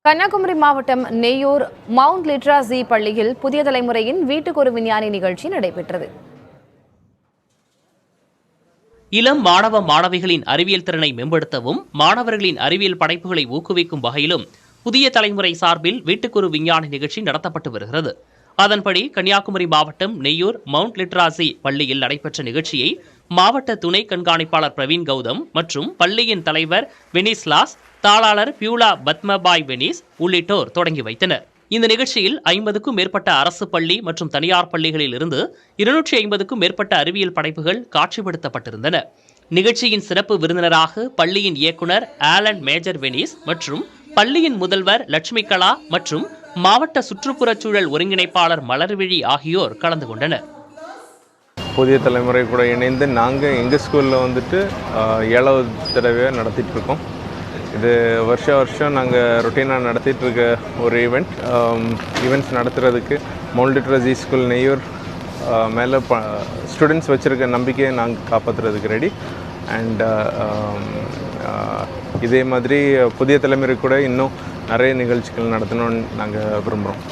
கன்னியாகுமரி மாவட்டம் நெய்யூர் மவுண்ட் லிட்ராசி பள்ளியில் புதிய தலைமுறையின் வீட்டுக்கு ஒரு விஞ்ஞானி நிகழ்ச்சி நடைபெற்றது. இளம் மாணவ மாணவிகளின் அறிவியல் திறனை மேம்படுத்தவும் மாணவர்களின் அறிவியல் படைப்புகளை ஊக்குவிக்கும் வகையிலும் புதிய தலைமுறை சார்பில் வீட்டுக்கொரு விஞ்ஞானி நிகழ்ச்சி நடத்தப்பட்டு வருகிறது. அதன்படி கன்னியாகுமரி மாவட்டம் நெய்யூர் மவுண்ட் லிட்ராசி பள்ளியில் நடைபெற்ற நிகழ்ச்சியை மாவட்ட துணை கண்காணிப்பாளர் பிரவீன் கௌதம் மற்றும் பள்ளியின் தலைவர் வெனிஸ்லாஸ், தாளாளர் பியூலா பத்மபாய் வெனிஸ் உள்ளிட்டோர் தொடங்கி வைத்தனர். இந்த நிகழ்ச்சியில் 50க்கும் மேற்பட்ட அரசு பள்ளி மற்றும் தனியார் பள்ளிகளில் இருந்து 250க்கும் மேற்பட்ட அறிவியல் படைப்புகள் காட்சிப்படுத்தப்பட்டிருந்தன. நிகழ்ச்சியின் சிறப்பு விருந்தினராக பள்ளியின் இயக்குனர் ஆலன் மேஜர் வெனிஸ் மற்றும் பள்ளியின் முதல்வர் லட்சுமி கலா மற்றும் மாவட்ட சுற்றுப்புறச்சூழல் ஒருங்கிணைப்பாளர் மலர்விழி ஆகியோர் கலந்து கொண்டனர். புதிய தலைமுறை கூட இணைந்து நாங்கள் எங்கள் ஸ்கூலில் வந்துட்டு 7வது தடவையாக நடத்திட்டு இருக்கோம். இது வருஷம் நாங்கள் ரொட்டீனாக நடத்திட்டு இருக்க ஒரு ஈவெண்ட்ஸ் நடத்துறதுக்கு மவுண்ட் லிட்ராசி ஸ்கூல் நெய்யூர் மேலே ஸ்டூடெண்ட்ஸ் வச்சுருக்க நம்பிக்கையை நாங்கள் காப்பாற்றுறதுக்கு ரெடி. அண்ட் இதே மாதிரி புதிய தலைமுறை கூட இன்னும் நிறைய நிகழ்ச்சிகள் நடத்தணும்னு நாங்கள் விரும்புகிறோம்.